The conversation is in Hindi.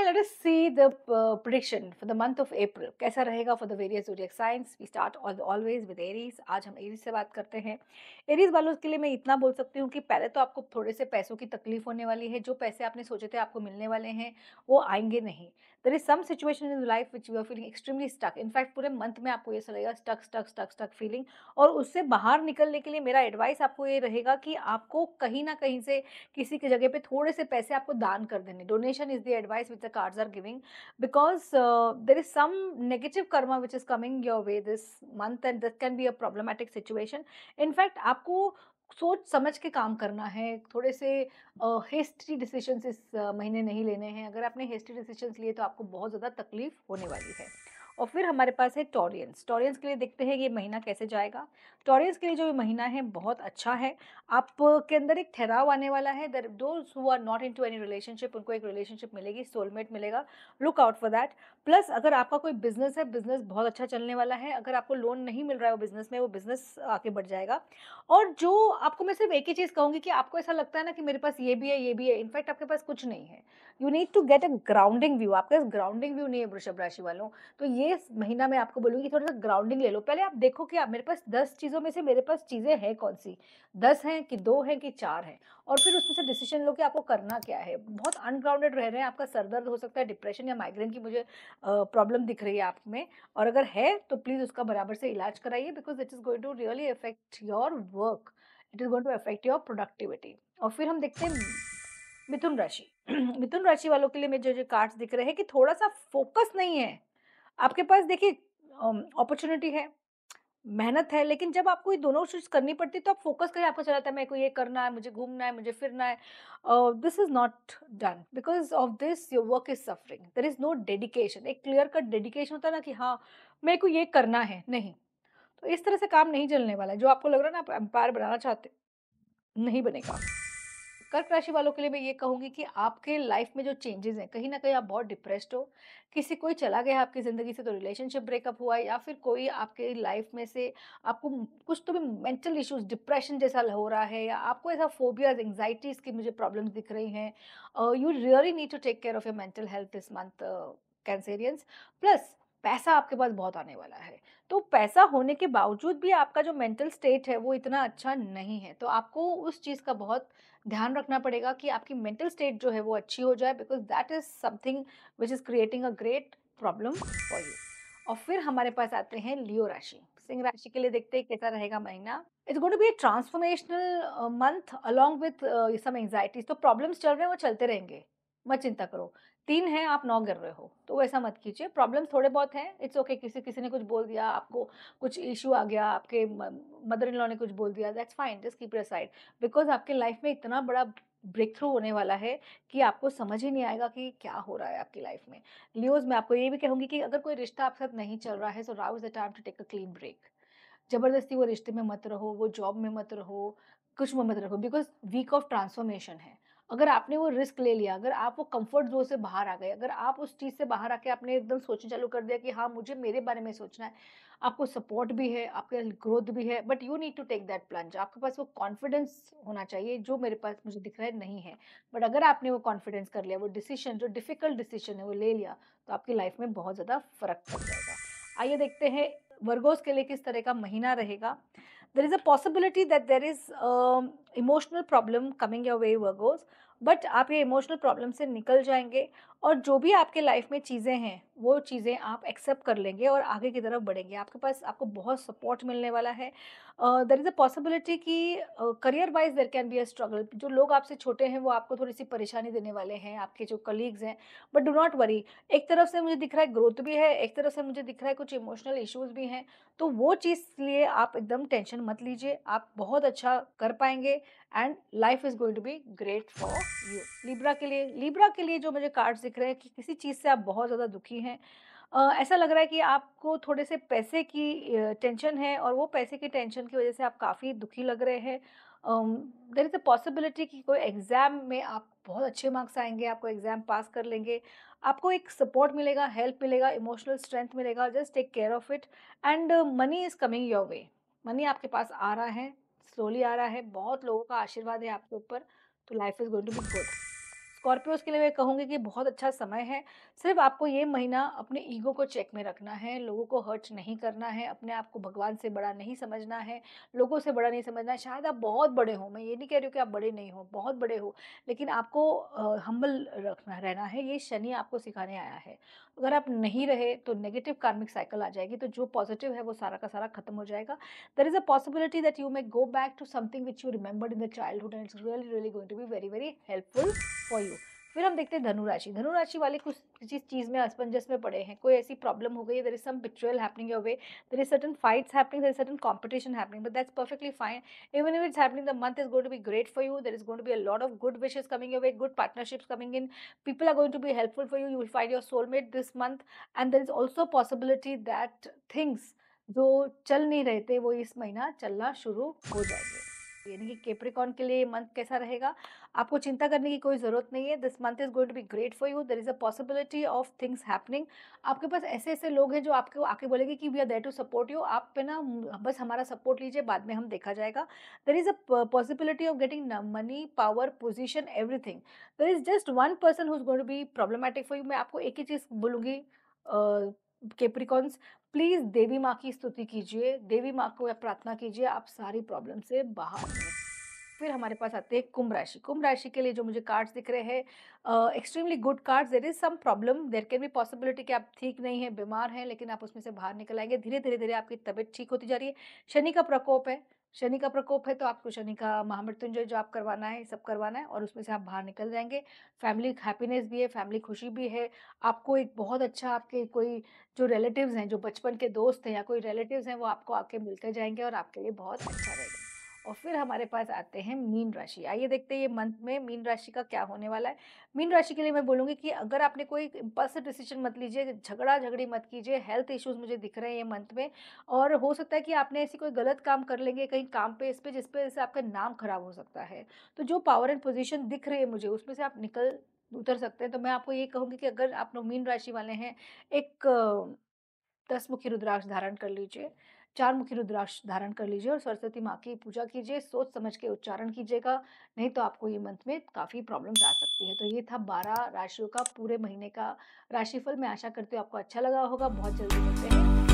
let us see the prediction for the month of April. कैसा रहेगा for the various zodiac signs. We start always with Aries. आज हम Aries से बात करते हैं. Aries वालों के लिए मैं इतना बोल सकती हूँ कि पहले तो आपको थोड़े से पैसों की तकलीफ होने वाली है. जो पैसे आपने सोचे थे आपको मिलने वाले हैं, वो आएंगे नहीं. There is some situation in life which you are feeling extremely stuck. In fact, पूरे मंथ में आपको ये लगेगा stuck feeling. और उससे बाहर निकलने के लिए मेरा एडवाइस आपको ये रहेगा कि आपको कहीं ना कहीं से किसी की जगह पे थोड़े से पैसे आपको दान कर देने. Donation is the advice which the cards are giving because there is some negative karma which is coming your way this month and this can be a problematic situation. In fact आपको सोच समझ के काम करना है. थोड़े से हेस्टी डिसीजंस इस महीने नहीं लेने हैं. अगर आपने हेस्टी डिसीजंस लिए तो आपको बहुत ज़्यादा तकलीफ होने वाली है. और फिर हमारे पास है टॉरियंस. टॉरियंस के लिए देखते हैं ये महीना कैसे जाएगा. टॉरियंस के लिए जो ये महीना है बहुत अच्छा है. आप के अंदर एक ठहराव आने वाला है. Those who are not into any relationship, उनको एक रिलेशनशिप मिलेगी, सोलमेट मिलेगा. Look out for that. Plus अगर आपका कोई बिजनेस है, बिजनेस बहुत अच्छा चलने वाला है. अगर आपको लोन नहीं मिल रहा है वो बिजनेस में, वो बिजनेस आगे बढ़ जाएगा. और जो आपको मैं सिर्फ एक ही चीज़ कहूँगी कि आपको ऐसा लगता है ना कि मेरे पास ये भी है, ये भी है. इनफैक्ट आपके पास कुछ नहीं है. You need to get a grounding view. आपके पास ग्राउंडिंग व्यू नहीं है वृषभ राशि वालों. तो ये महीना मैं आपको बोलूँगी थोड़ा सा ग्राउंडिंग ले लो. पहले आप देखो कि आप मेरे पास 10 चीज़ों में से मेरे पास चीज़ें हैं कौन सी. 10 हैं कि 2 हैं कि 4 हैं. और फिर उसमें से डिसीजन लो कि आपको करना क्या है. बहुत अनग्राउंडेड रह रहे हैं. आपका सर दर्द हो सकता है, डिप्रेशन या माइग्रेन की मुझे प्रॉब्लम दिख रही है आप में. और अगर है तो प्लीज़ उसका बराबर से इलाज कराइए because it is going to really affect your work. It is going to affect your productivity. और फिर हम देखते हैं मिथुन राशि. मिथुन राशि वालों के लिए मुझे जो कार्ड्स दिख रहे हैं कि थोड़ा सा फोकस नहीं है आपके पास. देखिए अपॉर्चुनिटी है, मेहनत है, लेकिन जब आपको ये दोनों चीज़ करनी पड़ती है तो आप फोकस करें. आपको चला जाता है मेरे को ये करना है, मुझे घूमना है, मुझे फिरना है. This is not done. Because of this your work is suffering. There is no dedication. एक क्लियर कट डेडिकेशन होता है ना कि हाँ मेरे को ये करना है, नहीं. तो इस तरह से काम नहीं चलने वाला है. जो आपको लग रहा है ना आप एम्पायर बनाना चाहते, नहीं बनेगा. कर्क राशि वालों के लिए मैं ये कहूँगी कि आपके लाइफ में जो चेंजेस हैं, कहीं न कहीं आप बहुत डिप्रेस्ड हो. किसी कोई चला गया है आपकी ज़िंदगी से, तो रिलेशनशिप ब्रेकअप हुआ है, या फिर कोई आपके लाइफ में से आपको कुछ तो भी मेंटल इश्यूज़, डिप्रेशन जैसा हो रहा है, या आपको ऐसा फोबियाज़, एंग्जायटीज़ की मुझे प्रॉब्लम्स दिख रही हैं. You really need to take care of your mental health this month Cancerians. Plus पैसा आपके पास बहुत आने वाला है. तो पैसा होने के बावजूद भी आपका जो मेंटल स्टेट है वो इतना अच्छा नहीं है. तो आपको उस चीज़ का बहुत ध्यान रखना पड़ेगा कि आपकी मेंटल स्टेट जो है वो अच्छी हो जाए because that is something which is creating a great problem for you. और फिर हमारे पास आते हैं लियो राशि. सिंह राशि के लिए देखते हैं कैसा रहेगा महीना. It's going to be a transformational month along with some anxieties. तो प्रॉब्लम्स चल रहे हैं वो चलते रहेंगे, मत चिंता करो. 3 हैं, आप 9 गिर रहे हो, तो ऐसा मत कीजिए. प्रॉब्लम्स थोड़े बहुत हैं, इट्स ओके. किसी किसी ने कुछ बोल दिया आपको, कुछ इशू आ गया, आपके मदर इन लॉ ने कुछ बोल दिया, that's fine, just keep it aside. Because आपके लाइफ में इतना बड़ा ब्रेक थ्रू होने वाला है कि आपको समझ ही नहीं आएगा कि क्या हो रहा है आपकी लाइफ में. लियोज मैं आपको ये भी कहूंगी कि अगर कोई रिश्ता आपके साथ नहीं चल रहा है, so now is the time to take a clean break. जबरदस्ती वो रिश्ते में मत रहो, वो जॉब में मत रहो, कुछ में मत रहो. बिकॉज वीक ऑफ ट्रांसफॉर्मेशन है. अगर आपने वो रिस्क ले लिया, अगर आप वो कंफर्ट जोन से बाहर आ गए, अगर आप उस चीज़ से बाहर आके आपने एकदम सोचना चालू कर दिया कि हाँ मुझे मेरे बारे में सोचना है, आपको सपोर्ट भी है, आपके ग्रोथ भी है, but you need to take that plunge. आपके पास वो कॉन्फिडेंस होना चाहिए जो मेरे पास मुझे दिख रहा है नहीं है. बट अगर आपने वो कॉन्फिडेंस कर लिया, वो डिसीजन जो डिफिकल्ट डिसीजन है वो ले लिया, तो आपकी लाइफ में बहुत ज़्यादा फर्क पड़ जाएगा. आइए देखते हैं वर्गोस के लिए किस तरह का महीना रहेगा. There is a possibility that there is emotional problem coming your way Virgos. But आप ये इमोशनल प्रॉब्लम से निकल जाएंगे. और जो भी आपके लाइफ में चीज़ें हैं वो चीज़ें आप एक्सेप्ट कर लेंगे और आगे की तरफ बढ़ेंगे. आपके पास आपको बहुत सपोर्ट मिलने वाला है. देयर इज़ अ पॉसिबिलिटी कि career wise there can be a struggle. जो लोग आपसे छोटे हैं वो आपको थोड़ी सी परेशानी देने वाले हैं, आपके जो कलीग्स हैं. But do not worry. एक तरफ से मुझे दिख रहा है ग्रोथ भी है, एक तरफ से मुझे दिख रहा है कुछ इमोशनल इश्यूज भी हैं. तो वो चीज़ लिए आप एकदम टेंशन मत लीजिए. आप बहुत अच्छा कर पाएंगे and life is going to be great for you. Libra के लिए जो मुझे कार्ड्स दिख रहे हैं कि किसी चीज़ से आप बहुत ज़्यादा दुखी हैं. ऐसा लग रहा है कि आपको थोड़े से पैसे की टेंशन है और वो पैसे की टेंशन की वजह से आप काफ़ी दुखी लग रहे हैं. देयर इज़ अ पॉसिबिलिटी कि कोई एग्ज़ाम में आप बहुत अच्छे मार्क्स आएंगे, आपको एग्ज़ाम पास कर लेंगे. आपको एक सपोर्ट मिलेगा, हेल्प मिलेगा, इमोशनल स्ट्रेंथ मिलेगा. Just take care of it and money is coming your way. Money आपके पास आ रहा है, स्लोली आ रहा है. बहुत लोगों का आशीर्वाद है आपके ऊपर. तो life is going to be good. Scorpios के लिए मैं कहूँगी कि बहुत अच्छा समय है। सिर्फ़ आपको ये महीना अपने ईगो को चेक में रखना है, लोगों को हर्ट नहीं करना है, अपने आप को भगवान से बड़ा नहीं समझना है, लोगों से बड़ा नहीं समझना है। शायद आप बहुत बड़े हो, मैं ये नहीं कह रही हूँ कि आप बड़े नहीं हो, बहुत बड़े हो, लेकिन आपको हम्बल रखना रहना है, ये शनि आपको सिखाने आया है। अगर आप नहीं रहे, तो नेगेटिव कार्मिक साइकिल आ जाएगी, तो जो पॉज़िटिव है, वो सारा का सारा खत्म हो जाएगा। There is a possibility that you may go back to something which you remembered in the childhood and it's really going to be very helpful for you. फिर हम देखते हैं धनु राशि। धनु राशि वाले कुछ किसी चीज़ में असमंजस में पड़े हैं, कोई ऐसी प्रॉब्लम हो गई है, there is some betrayal happening your way, there is certain fights happening, there is certain competition happening, but that's perfectly fine. Even if it's happening, the month is going to be great for you, there is going to be a lot of good wishes coming your way, good partnerships coming in, people are going to be helpful for you, you will find your soulmate this month, and there is also possibility that things जो चल नहीं रहे थे वो इस महीना चलना शुरू हो जाएंगे। यानी कि कैप्रिकॉर्न के लिए मंथ कैसा रहेगा, आपको चिंता करने की कोई ज़रूरत नहीं है। This month is going to be great for you, there is a possibility of things happening. आपके पास ऐसे-ऐसे लोग हैं जो आपको आके बोलेंगे कि we are there to support you, आप पे ना बस हमारा सपोर्ट लीजिए, बाद में हम देखा जाएगा। There is a possibility of getting money, power, position, everything. There is just one person who is going to be problematic for you. मैं आपको एक ही चीज़ बोलूँगी, कैप्रिकॉर्न्स, प्लीज़ देवी माँ की स्तुति कीजिए, देवी माँ को प्रार्थना कीजिए, आप सारी प्रॉब्लम से बाहर आएँगे। फिर हमारे पास आते हैं कुंभ राशि। कुंभ राशि के लिए जो मुझे कार्ड्स दिख रहे हैं, extremely good cards. There is some problem, there can be possibility कि आप ठीक नहीं हैं, बीमार हैं, लेकिन आप उसमें से बाहर निकल आएँगे। धीरे-धीरे आपकी तबीयत ठीक होती जा रही है। शनि का प्रकोप है, शनि का प्रकोप है, तो आपको शनि का महामृत्युंजय जाप करवाना है, सब करवाना है और उसमें से आप बाहर निकल जाएँगे। फैमिली हैप्पीनेस भी है, फैमिली खुशी भी है। आपको एक बहुत अच्छा, आपके कोई जो रिलेटिव्स हैं, जो बचपन के दोस्त हैं या कोई रिलेटिव्स हैं, वो आपको आके मिलते जाएँगे और आपके लिए बहुत अच्छा रहेगा। और फिर हमारे पास आते हैं मीन राशि। आइए देखते हैं ये मंथ में मीन राशि का क्या होने वाला है। मीन राशि के लिए मैं बोलूँगी कि अगर आपने कोई इम्पल्सिव डिसीजन मत लीजिए, झगड़ा-झगड़ी मत कीजिए, हेल्थ इश्यूज़ मुझे दिख रहे हैं ये मंथ में, और हो सकता है कि आपने ऐसी कोई गलत काम कर लेंगे कहीं काम पे, इस पे, जिस पे वजह से आपका नाम खराब हो सकता है। तो जो पावर एंड पोज़ीशन दिख रही है मुझे, उसमें से आप निकल उतर सकते हैं। तो मैं आपको ये कहूँगी कि अगर आप लोग मीन राशि वाले हैं, एक 10 मुखी रुद्राक्ष धारण कर लीजिए, 4 मुखी रुद्राक्ष धारण कर लीजिए और सरस्वती माँ की पूजा कीजिए, सोच समझ के उच्चारण कीजिएगा, नहीं तो आपको ये मंथ में काफ़ी प्रॉब्लम्स आ सकती है। तो ये था 12 राशियों का पूरे महीने का राशिफल। मैं आशा करती हूँ आपको अच्छा लगा होगा। बहुत जल्दी मिलते हैं।